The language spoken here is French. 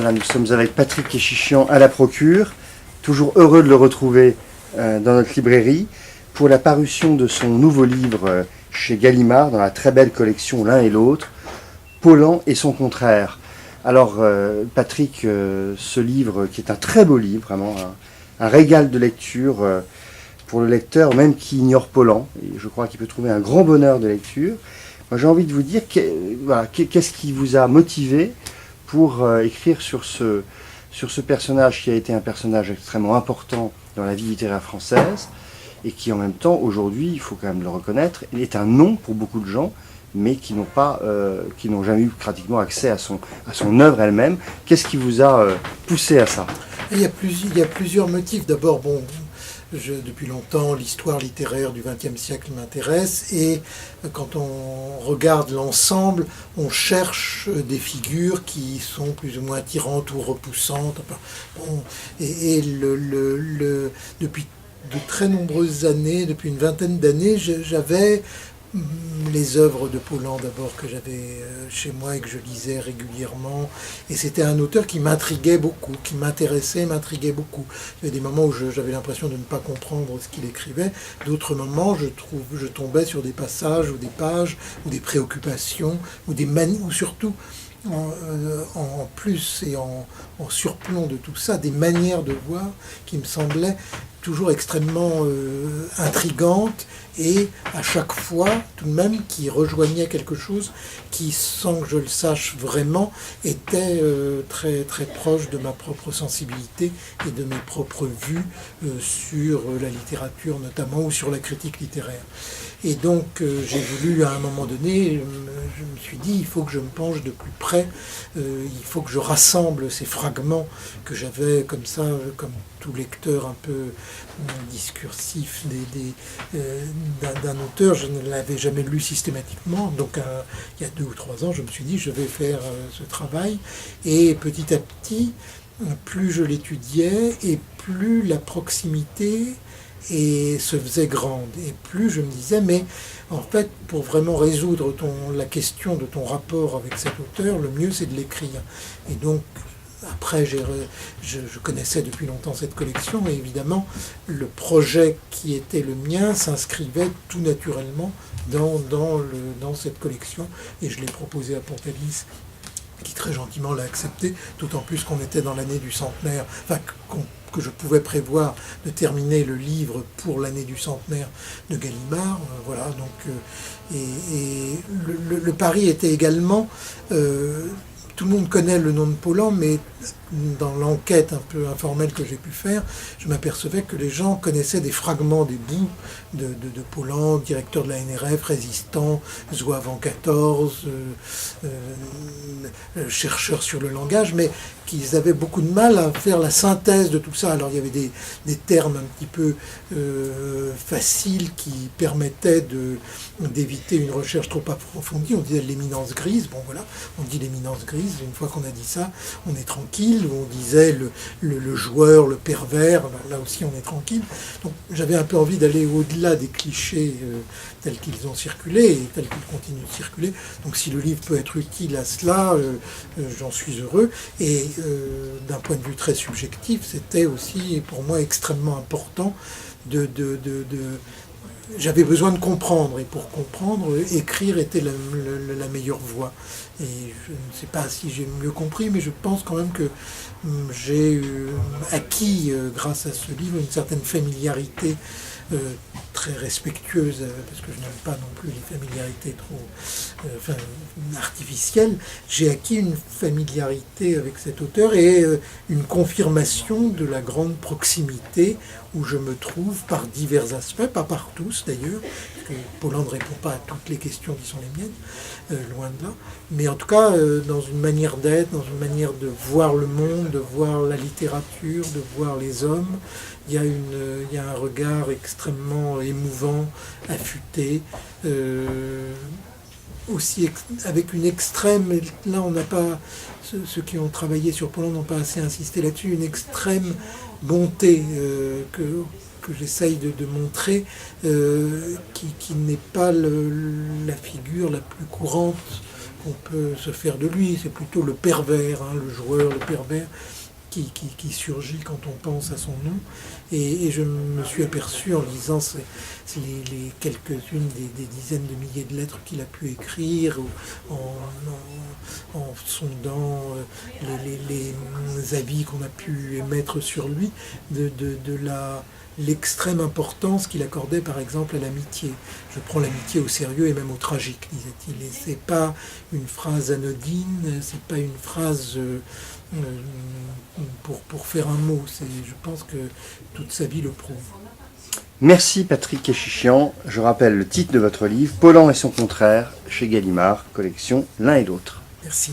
Voilà, nous sommes avec Patrick Kéchichian à la Procure, toujours heureux de le retrouver dans notre librairie pour la parution de son nouveau livre chez Gallimard, dans la très belle collection L'un et l'autre, Paulan et son contraire. Alors Patrick, ce livre qui est un très beau livre, vraiment un régal de lecture pour le lecteur, même qui ignore Paulan, et je crois qu'il peut trouver un grand bonheur de lecture. Moi j'ai envie de vous dire, qu'est-ce qui vous a motivé pour écrire sur ce personnage qui a été un personnage extrêmement important dans la vie littéraire française et qui en même temps, aujourd'hui, il faut quand même le reconnaître, est un nom pour beaucoup de gens, mais qui n'ont jamais eu pratiquement accès à son œuvre elle-même. Qu'est-ce qui vous a poussé à ça ? Il y a plusieurs motifs. D'abord, depuis longtemps, l'histoire littéraire du XXe siècle m'intéresse, et quand on regarde l'ensemble, on cherche des figures qui sont plus ou moins attirantes ou repoussantes. Depuis de très nombreuses années, depuis une vingtaine d'années, j'avais les œuvres de Paulan d'abord que j'avais chez moi et que je lisais régulièrement, et c'était un auteur qui m'intriguait beaucoup, qui m'intriguait beaucoup. Il y avait des moments où j'avais l'impression de ne pas comprendre ce qu'il écrivait, d'autres moments je tombais sur des passages ou des pages ou des préoccupations ou surtout en plus et en surplomb de tout ça, des manières de voir qui me semblaient toujours extrêmement intrigantes, et à chaque fois, tout de même, qui rejoignait quelque chose qui, sans que je le sache vraiment, était très, très proche de ma propre sensibilité et de mes propres vues sur la littérature notamment, ou sur la critique littéraire. Et donc j'ai voulu, à un moment donné, je me suis dit, il faut que je me penche de plus près, il faut que je rassemble ces fragments que j'avais comme ça, comme tout lecteur un peu discursif d'un auteur. Je ne l'avais jamais lu systématiquement, donc il y a 2 ou 3 ans, je me suis dit, je vais faire ce travail, et petit à petit, plus je l'étudiais, et plus la proximité se faisait grande, et plus je me disais, mais en fait, pour vraiment résoudre la question de ton rapport avec cet auteur, le mieux c'est de l'écrire. Et donc après, je connaissais depuis longtemps cette collection, et évidemment, le projet qui était le mien s'inscrivait tout naturellement dans cette collection, et je l'ai proposé à Pontalis, qui très gentiment l'a accepté, d'autant plus qu'on était dans l'année du centenaire, que je pouvais prévoir de terminer le livre pour l'année du centenaire de Gallimard. Voilà, donc, et le pari était également... tout le monde connaît le nom de Paulan, mais dans l'enquête un peu informelle que j'ai pu faire, je m'apercevais que les gens connaissaient des fragments, des bouts de Paulan, directeur de la NRF, résistant, zouave en 14, chercheur sur le langage, mais qu'ils avaient beaucoup de mal à faire la synthèse de tout ça. Alors il y avait des termes un petit peu faciles qui permettaient d'éviter une recherche trop approfondie. On disait l'éminence grise, bon voilà, on dit l'éminence grise, une fois qu'on a dit ça, on est tranquille. On disait le joueur, le pervers, là aussi on est tranquille. Donc j'avais un peu envie d'aller au-delà des clichés tels qu'ils ont circulé et tels qu'ils continuent de circuler. Donc si le livre peut être utile à cela, j'en suis heureux. Et d'un point de vue très subjectif, c'était aussi pour moi extrêmement important j'avais besoin de comprendre, et pour comprendre, écrire était la meilleure voie. Et je ne sais pas si j'ai mieux compris, mais je pense quand même que j'ai acquis, grâce à ce livre, une certaine familiarité très respectueuse, parce que je n'aime pas non plus les familiarités trop artificielles. J'ai acquis une familiarité avec cet auteur et une confirmation de la grande proximité où je me trouve par divers aspects, pas par tous d'ailleurs, parce que Paulan ne répond pas à toutes les questions qui sont les miennes, loin de là, mais en tout cas dans une manière d'être, dans une manière de voir le monde, de voir la littérature, de voir les hommes. Il y a un regard extrêmement émouvant, affûté, aussi avec une extrême, et là on n'a pas, ceux qui ont travaillé sur Paulan n'ont pas assez insisté là-dessus, une extrême bonté que j'essaye de montrer, qui n'est pas la figure la plus courante qu'on peut se faire de lui. C'est plutôt le pervers, hein, le joueur, le pervers, qui surgit quand on pense à son nom. Et je me suis aperçu en lisant les quelques-unes des dizaines de milliers de lettres qu'il a pu écrire, en sondant les avis qu'on a pu émettre sur lui, l'extrême importance qu'il accordait par exemple à l'amitié. Je prends l'amitié au sérieux et même au tragique, disait-il. Et c'est pas une phrase anodine, c'est pas une phrase pour faire un mot. Je pense que toute sa vie le prouve. Merci Patrick Kéchichian. Je rappelle le titre de votre livre, Pollan et son contraire, chez Gallimard, collection L'un et l'autre. Merci.